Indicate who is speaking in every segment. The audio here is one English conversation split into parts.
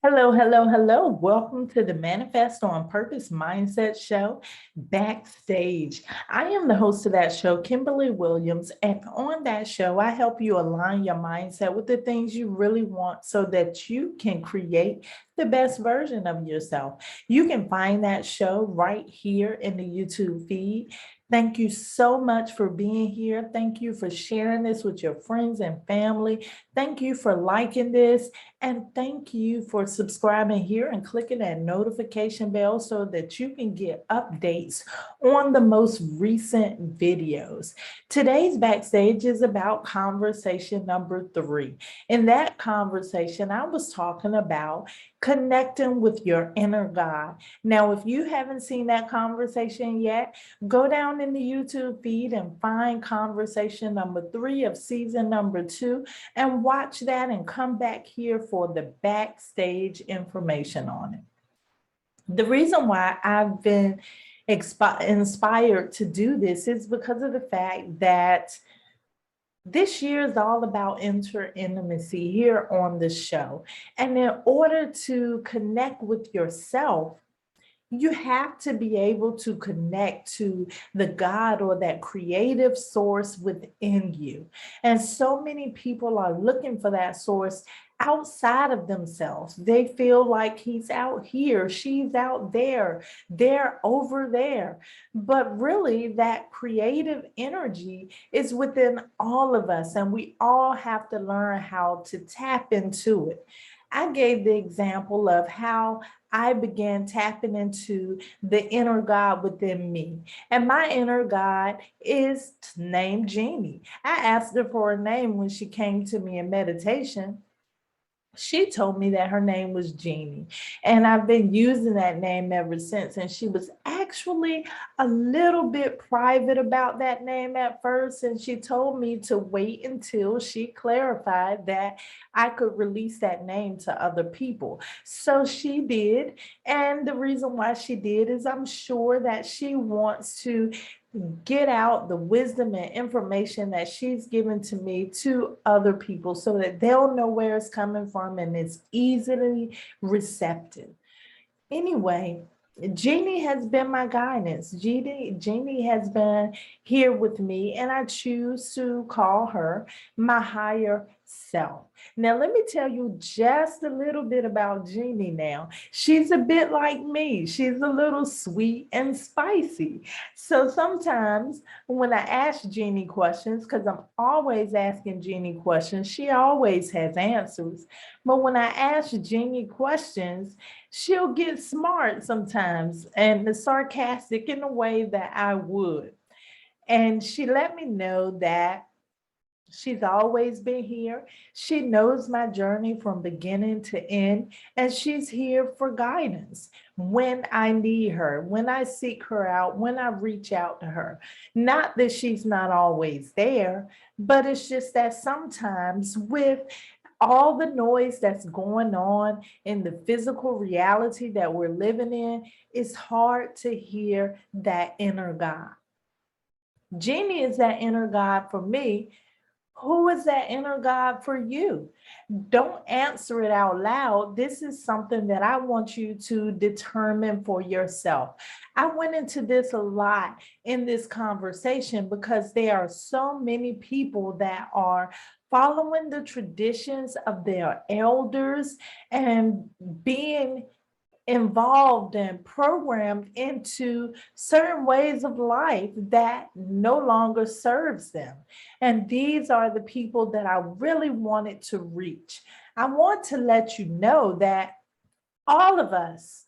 Speaker 1: Hello, hello, hello. Welcome to the Manifest on Purpose Mindset Show, Backstage. I am the host of that show, Kimberly Williams, and on that show, I help you align your mindset with the things you really want so that you can create the best version of yourself. You can find that show right here in the YouTube feed. Thank you so much for being here. Thank you for sharing this with your friends and family. Thank you for liking this. And thank you for subscribing here and clicking that notification bell so that you can get updates on the most recent videos. Today's Backstage is about conversation number 3. In that conversation, I was talking about connecting with your inner God. Now, if you haven't seen that conversation yet, go down in the YouTube feed and find conversation number 3 of season number 2 and watch that and come back here for the backstage information on it. The reason why I've been inspired to do this is because of the fact that this year is all about intimacy here on the show. And in order to connect with yourself, you have to be able to connect to the God or that creative source within you. And so many people are looking for that source outside of themselves. They feel like he's out here, she's out there, they're over there. But really, that creative energy is within all of us, and we all have to learn how to tap into it. I gave the example of how I began tapping into the inner God within me. And my inner God is named Genie. I asked her for a name when she came to me in meditation. She told me that her name was Genie, and I've been using that name ever since. And she was actually a little bit private about that name at first, and she told me to wait until she clarified that I could release that name to other people. So she did, and the reason why she did is I'm sure that she wants to get out the wisdom and information that she's given to me to other people so that they'll know where it's coming from and it's easily receptive. Anyway, Genie has been my guidance. Genie has been here with me, and I choose to call her my higher self. Now, let me tell you just a little bit about Genie now. She's a bit like me. She's a little sweet and spicy. So sometimes when I ask Genie questions, because I'm always asking Genie questions, she always has answers. But when I ask Genie questions, she'll get smart sometimes and sarcastic in a way that I would. And she let me know that she's always been here. She knows my journey from beginning to end, and she's here for guidance when I need her, when I seek her out, when I reach out to her. Not that she's not always there, but it's just that sometimes with all the noise that's going on in the physical reality that we're living in, it's hard to hear that inner God. Genie is that inner God for me. Who is that inner God for you? Don't answer it out loud. This is something that I want you to determine for yourself. I went into this a lot in this conversation because there are so many people that are following the traditions of their elders and being involved and programmed into certain ways of life that no longer serves them. And these are the people that I really wanted to reach. I want to let you know that all of us,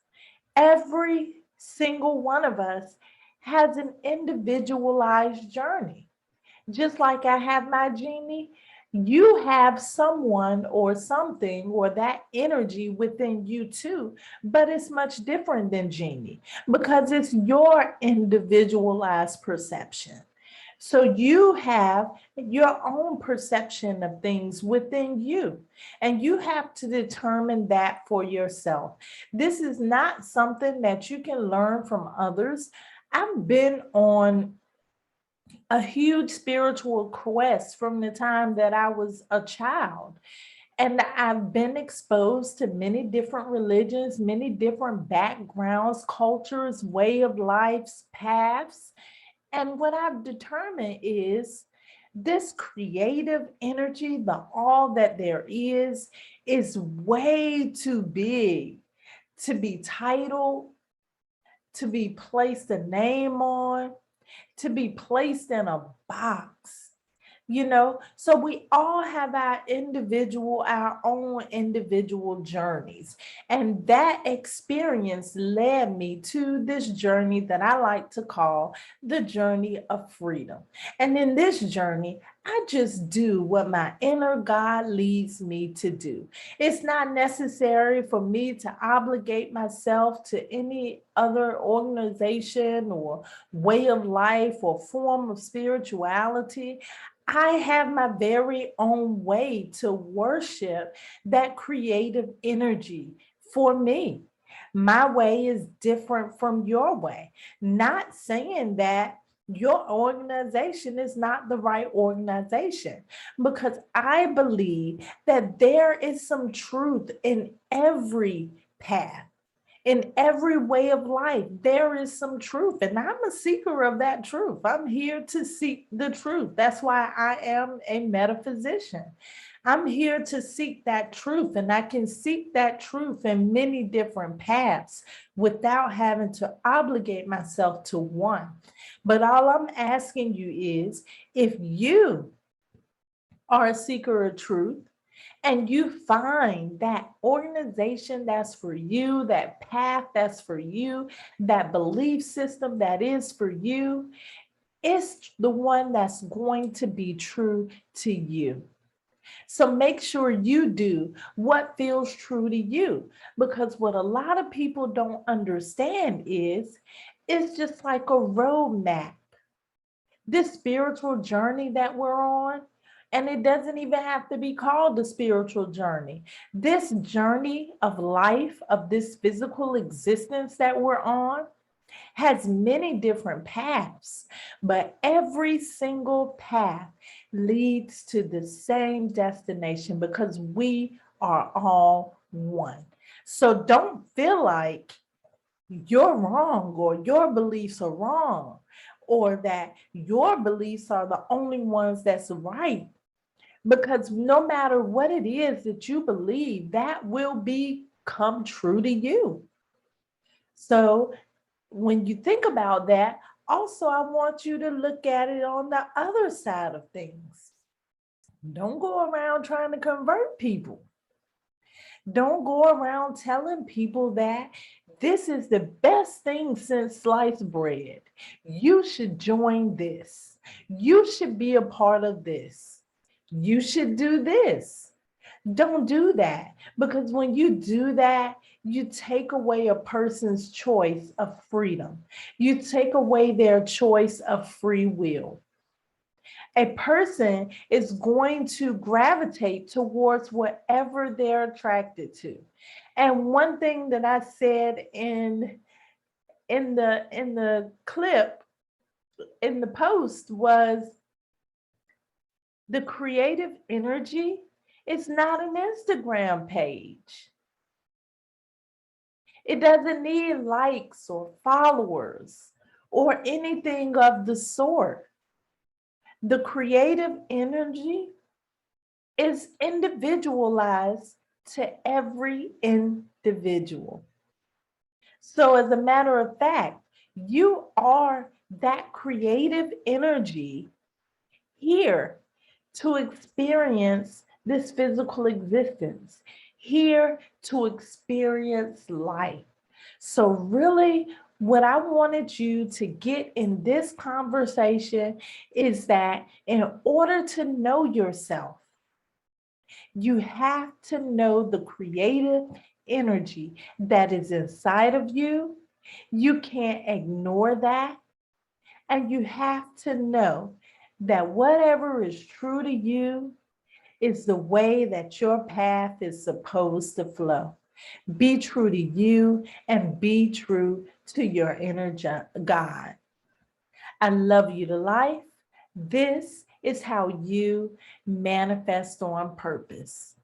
Speaker 1: every single one of us, has an individualized journey. Just like I have my Genie, you have someone or something or that energy within you too, but it's much different than Genie because it's your individualized perception. So you have your own perception of things within you, and you have to determine that for yourself. This is not something that you can learn from others. I've been on a huge spiritual quest from the time that I was a child. And I've been exposed to many different religions, many different backgrounds, cultures, way of lives, paths. And what I've determined is this creative energy, the all that there is way too big to be titled, to be placed a name on, to be placed in a box. So we all have our own individual journeys. And that experience led me to this journey that I like to call the journey of freedom. And in this journey, I just do what my inner God leads me to do. It's not necessary for me to obligate myself to any other organization or way of life or form of spirituality. I have my very own way to worship that creative energy for me. My way is different from your way. Not saying that your organization is not the right organization, because I believe that there is some truth in every path. In every way of life, there is some truth, and I'm a seeker of that truth. I'm here to seek the truth. That's why I am a metaphysician. I'm here to seek that truth, and I can seek that truth in many different paths without having to obligate myself to one. But all I'm asking you is, if you are a seeker of truth, and you find that organization that's for you, that path that's for you, that belief system that is for you, it's the one that's going to be true to you. So make sure you do what feels true to you, because what a lot of people don't understand is it's just like a roadmap. This spiritual journey that we're on, and it doesn't even have to be called the spiritual journey. This journey of life, of this physical existence that we're on, has many different paths, but every single path leads to the same destination because we are all one. So don't feel like you're wrong or your beliefs are wrong, or that your beliefs are the only ones that's right. Because no matter what it is that you believe, that will become true to you. So when you think about that, also, I want you to look at it on the other side of things. Don't go around trying to convert people. Don't go around telling people that this is the best thing since sliced bread. You should join this. You should be a part of this. You should do this. Don't do that, because when you do that, you take away a person's choice of freedom. You take away their choice of free will. A person is going to gravitate towards whatever they're attracted to. And one thing that I said in the clip, in the post, was the creative energy is not an Instagram page. It doesn't need likes or followers or anything of the sort. The creative energy is individualized to every individual. So as a matter of fact, you are that creative energy here to experience this physical existence, here to experience life. So really, what I wanted you to get in this conversation is that in order to know yourself, you have to know the creative energy that is inside of you. You can't ignore that. And you have to know that whatever is true to you is the way that your path is supposed to flow. Be true to you and be true to your inner God. I love you to life. This is how you manifest on purpose.